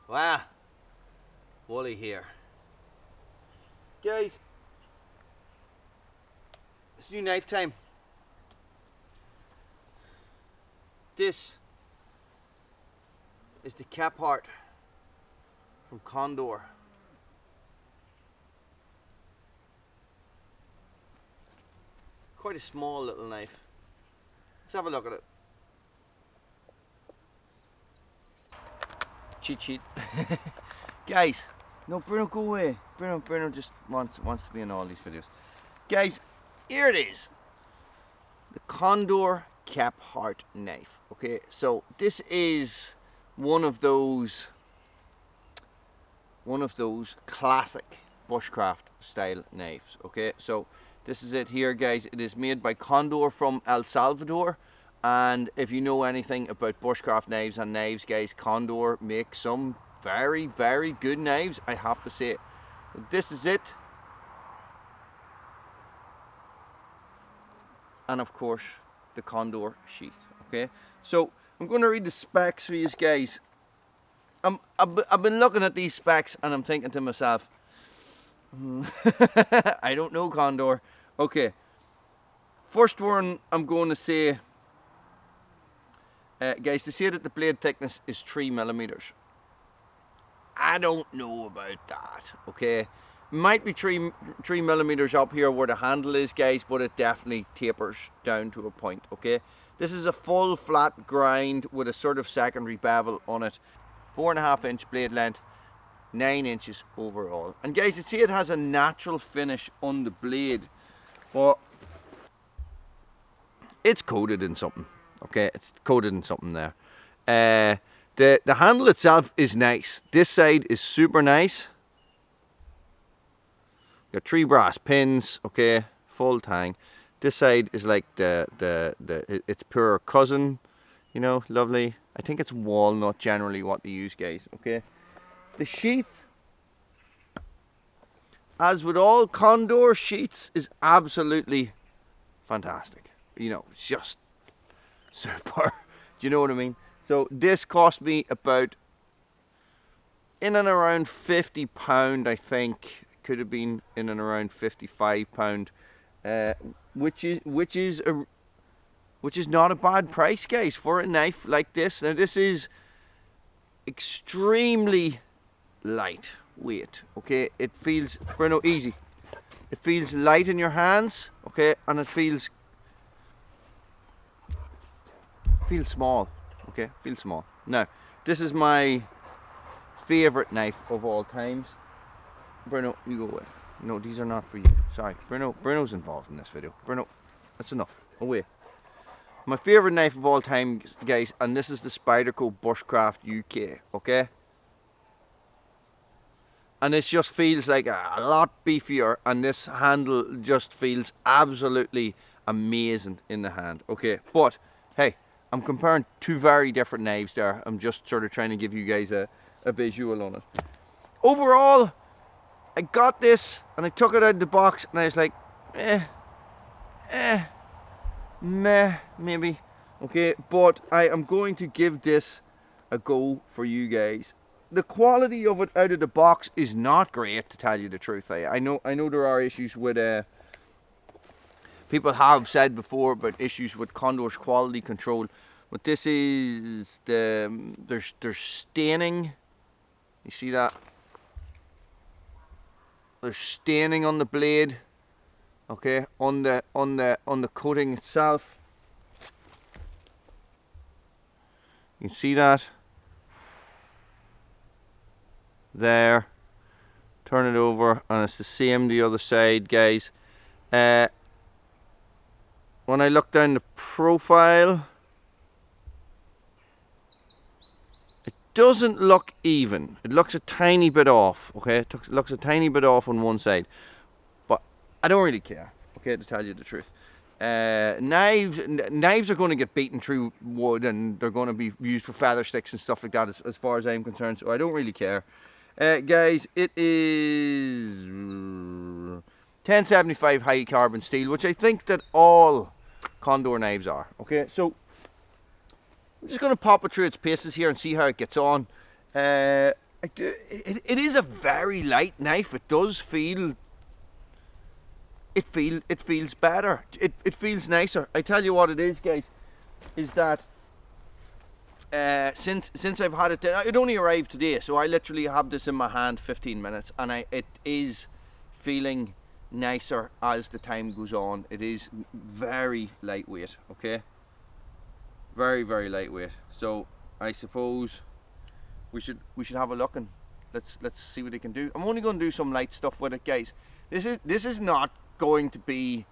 Wow, Wooly here. Guys, it's new knife time. This is the Kephart from Condor. Quite a small little knife. Let's have a look at it. Cheat sheet. Guys, no, Bruno, go away. Bruno just wants to be in all these videos. Guys, here it is. The Condor Kephart Knife. Okay, so this is one of those classic bushcraft style knives. Okay, so this is it here, guys. It is made by Condor from El Salvador. And if you know anything about bushcraft knives and knives, guys, Condor makes some very, very good knives, I have to say. So this is it. And of course, the Condor sheath. Okay, so I'm going to read the specs for you guys. I've been looking at these specs and I'm thinking to myself, I don't know, Condor. Okay, first one I'm going to say, guys, they say that the blade thickness is 3mm. I don't know about that, okay? Might be 3mm up here where the handle is, guys, but it definitely tapers down to a point, okay? This is a full flat grind with a sort of secondary bevel on it. 4.5-inch blade length, 9 inches overall. And guys, you see it has a natural finish on the blade, but it's coated in something. Okay, it's coated in something there. The handle itself is nice. This side is super nice. Got 3 brass pins. Okay, full tang. This side is like its pure cousin. You know, lovely. I think it's walnut generally what they use, guys. Okay, the sheath, as with all Condor sheaths, is absolutely fantastic. You know, it's just super. Do you know what I mean? So this cost me about in and around £50, I think. Could have been in and around £55, which is not a bad price, guys, for a knife like this. Now this is extremely lightweight. Okay, it feels, Bruno, easy. It feels light in your hands. Okay, and it feels small. Okay, feels small. Now this is my favorite knife of all times. Bruno, you go away. No, these are not for you. Sorry, Bruno's involved in this video. Bruno, that's enough. Away. My favorite knife of all time, guys, and this is the Spyderco Bushcraft UK. Okay, and it just feels like a lot beefier, and this handle just feels absolutely amazing in the hand. Okay, but hey, I'm comparing two very different knives there. I'm just sort of trying to give you guys a visual on it. Overall, I got this and I took it out of the box and I was like, meh, maybe. Okay, but I am going to give this a go for you guys. The quality of it out of the box is not great, to tell you the truth. I know there are issues with people have said before about issues with Condor's quality control, but this is there's staining. You see that? There's staining on the blade. Okay, on the coating itself. You can see that there. Turn it over and it's the same the other side, guys. When I look down the profile, it doesn't look even. It looks a tiny bit off. Okay, it looks a tiny bit off on one side, but I don't really care. Okay, to tell you the truth. Knives are going to get beaten through wood, and they're going to be used for feather sticks and stuff like that, as far as I'm concerned, so I don't really care. Guys, it is 1075 high carbon steel, which I think that all Condor knives are. Okay, so I'm just going to pop it through its paces here and see how it gets on. I do. It is a very light knife. It does feel. It feels better. It feels nicer. I tell you what it is, guys, is that since I've had it, it only arrived today, so I literally have this in my hand 15 minutes, and it is feeling nicer as the time goes on. It is very lightweight, okay? Very, very lightweight. So I suppose we should have a look and let's see what it can do. I'm only going to do some light stuff with it, guys. This is not going to be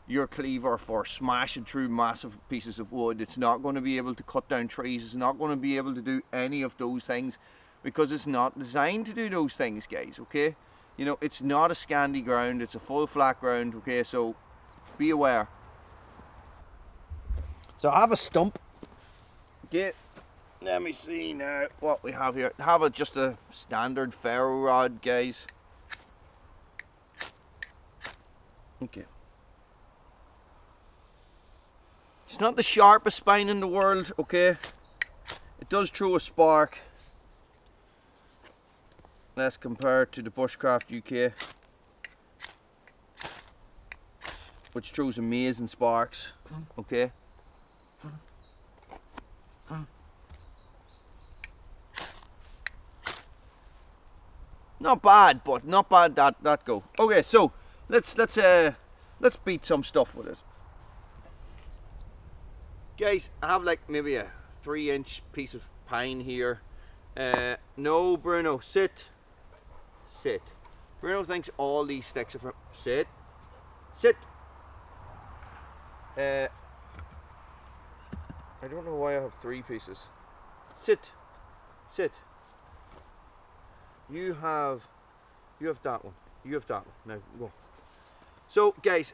your cleaver for smashing through massive pieces of wood. It's not going to be able to cut down trees. It's not going to be able to do any of those things because it's not designed to do those things, guys, okay? You know, it's not a Scandi ground, it's a full flat ground, okay? So be aware. So I have a stump. Okay, let me see now what we have here. I have just a standard ferro rod, guys. Okay. It's not the sharpest spine in the world, okay? It does throw a spark. Let's compare it to the Bushcraft UK, which throws amazing sparks, okay? Not bad, but not bad that go. Okay, so let's beat some stuff with it. Guys, I have like maybe a 3-inch piece of pine here. No, Bruno, sit. Bruno thinks all these sticks are from. Sit. I don't know why I have 3 pieces. Sit. You have that one. You have that one. Now go. So, guys,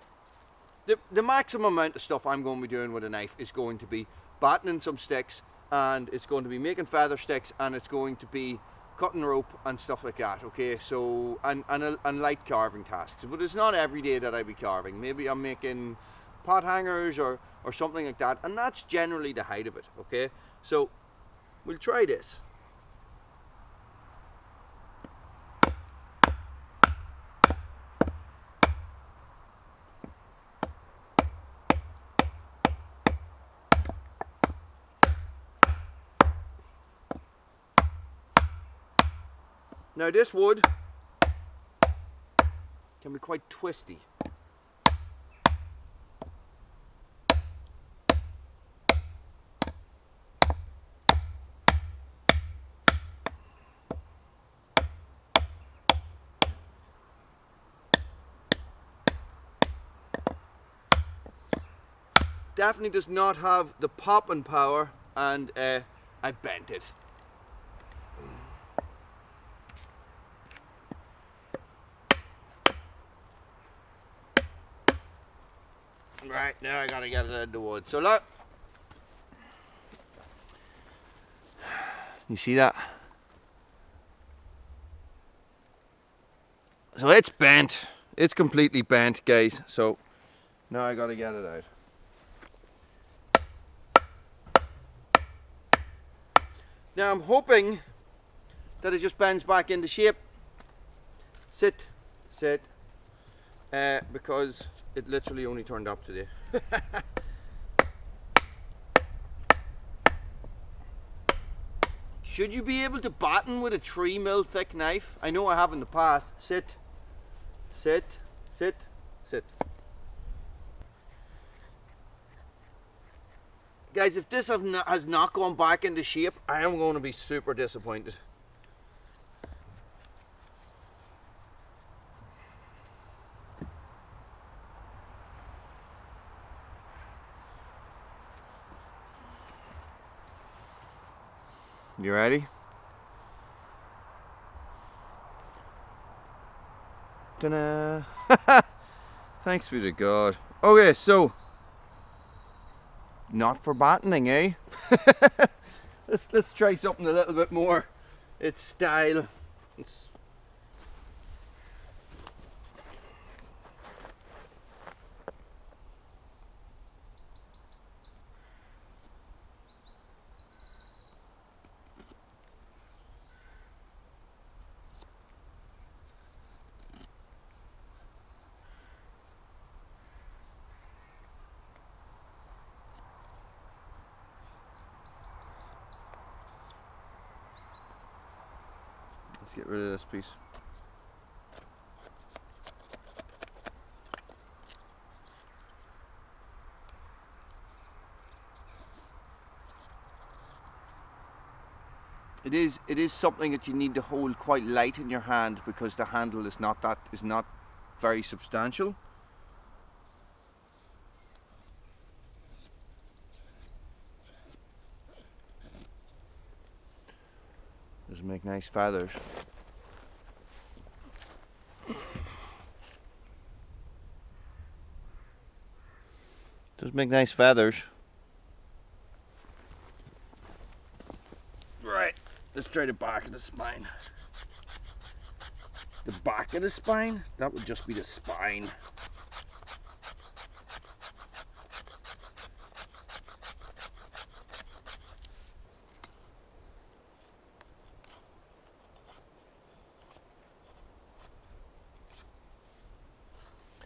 the maximum amount of stuff I'm going to be doing with a knife is going to be battening some sticks, and it's going to be making feather sticks, and it's going to be cutting rope and stuff like that, okay? So, and light carving tasks. But it's not every day that I be carving. Maybe I'm making pot hangers or something like that, and that's generally the height of it, okay? So, we'll try this. Now this wood can be quite twisty. Definitely does not have the popping power, and I bent it. Right, now I gotta get it out of the wood. So look, you see that? So it's bent. It's completely bent, guys. So now I gotta get it out. Now I'm hoping that it just bends back into shape. Sit, because it literally only turned up today. Should you be able to batten with a 3mm thick knife? I know I have in the past. Sit. Guys, if this has not gone back into shape, I am going to be super disappointed. You ready? Ta-da! Thanks be to God. Okay, so not for battening, eh? let's try something a little bit more. It's style. get rid of this piece. It is something that you need to hold quite light in your hand because the handle is not very substantial. Does make nice feathers. Does make nice feathers. Right, let's try the back of the spine. The back of the spine? That would just be the spine.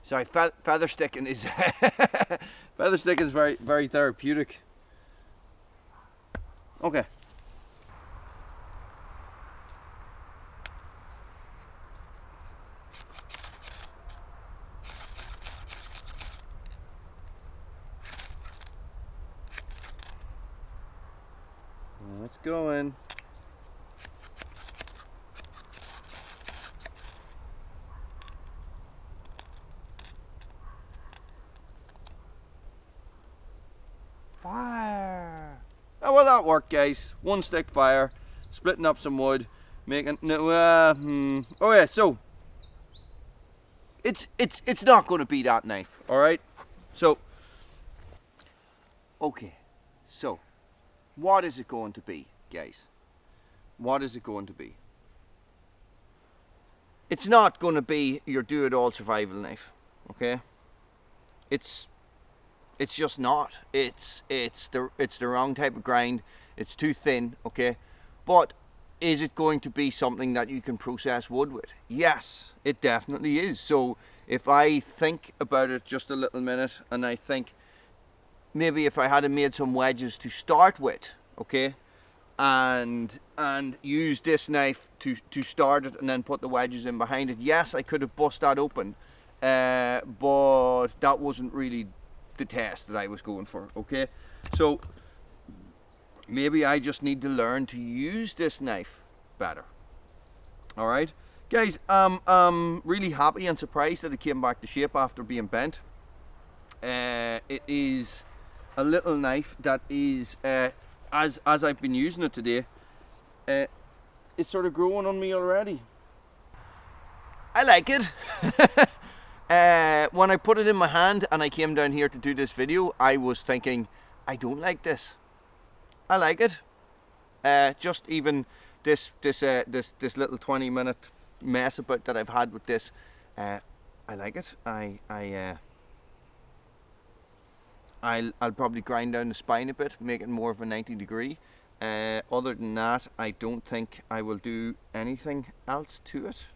Sorry, feather sticking is feather sticking is very therapeutic. Okay. Let's go in. Fire! Oh, well, that worked, guys. One stick fire, splitting up some wood, making oh yeah. So it's not going to be that knife, all right? So okay, so what is it going to be, guys? What is it going to be? It's not going to be your do-it-all survival knife, okay? It's just not. It's the wrong type of grind. It's too thin, okay? But is it going to be something that you can process wood with? Yes, it definitely is. So if I think about it just a little minute, and I think maybe if I had made some wedges to start with, okay, and use this knife to start it and then put the wedges in behind it, yes, I could have bust that open, but that wasn't really the test that I was going for, okay? So maybe I just need to learn to use this knife better. All right, guys, I'm really happy and surprised that it came back to shape after being bent. It is a little knife that is, as I've been using it today, it's sort of growing on me already. I like it. When I put it in my hand and I came down here to do this video, I was thinking, I don't like this. I like it. Just even this little 20-minute mess about that I've had with this, I like it. I'll probably grind down the spine a bit, make it more of a 90-degree. Other than that, I don't think I will do anything else to it.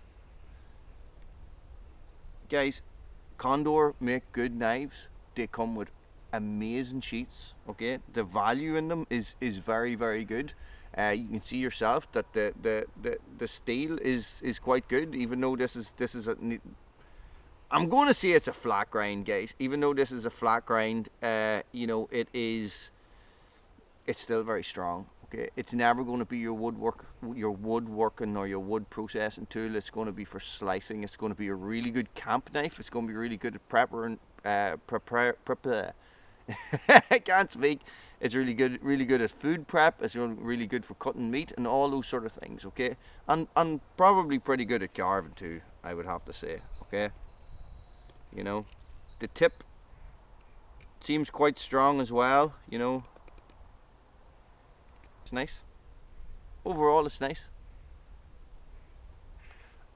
Guys, Condor make good knives. They come with amazing sheaths, okay? The value in them is very good. You can see yourself that the steel is quite good, even though this is a, I'm going to say it's a flat grind, guys. Even though this is a flat grind, you know, it's still very strong. Okay, it's never going to be your woodworking or your wood processing tool. It's going to be for slicing. It's going to be a really good camp knife. It's going to be really good at preparing. I can't speak. It's really good at food prep. It's really good for cutting meat and all those sort of things. Okay, and probably pretty good at carving too, I would have to say. Okay, you know, the tip seems quite strong as well. You know. It's nice. Overall, it's nice.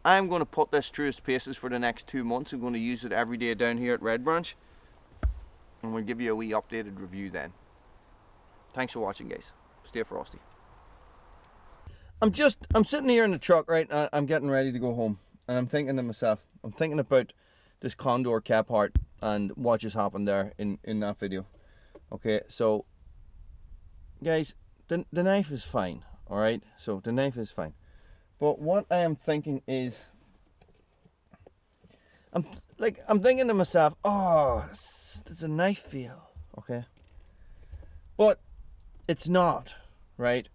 I'm going to put this through its paces for the next 2 months. I'm going to use it every day down here at Red Branch, and we'll give you a wee updated review then. Thanks for watching, guys. Stay frosty. I'm sitting here in the truck, right? I'm getting ready to go home, and I'm thinking to myself, I'm thinking about this Condor Kephart and what just happened there in that video. Okay, so guys, the knife is fine, all right? So the knife is fine. But what I am thinking is, I'm thinking to myself, oh, there's a knife feel, okay? But it's not, right?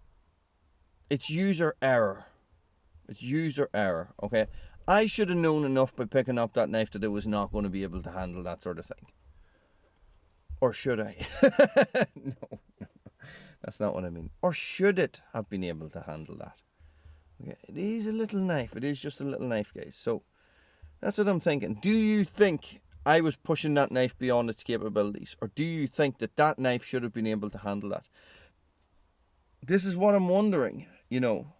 It's user error. It's user error, okay? I should have known enough by picking up that knife that it was not going to be able to handle that sort of thing. Or should I? No, that's not what I mean. Or should it have been able to handle that? Okay, it is a little knife. It is just a little knife, guys. So that's what I'm thinking. Do you think I was pushing that knife beyond its capabilities? Or do you think that that knife should have been able to handle that? This is what I'm wondering, you know.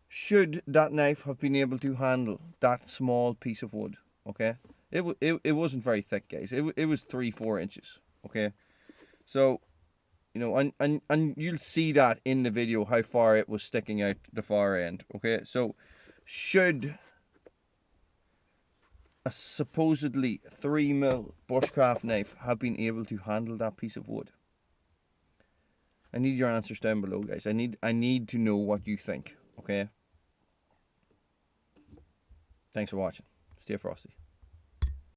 Should that knife have been able to handle that small piece of wood? Okay, it wasn't very thick, guys. It was 3-4 inches. Okay, so you know, and you'll see that in the video how far it was sticking out the far end. Okay, so should a supposedly 3mm bushcraft knife have been able to handle that piece of wood? I need your answers down below, guys. I need to know what you think. Okay. Thanks for watching. Stay frosty.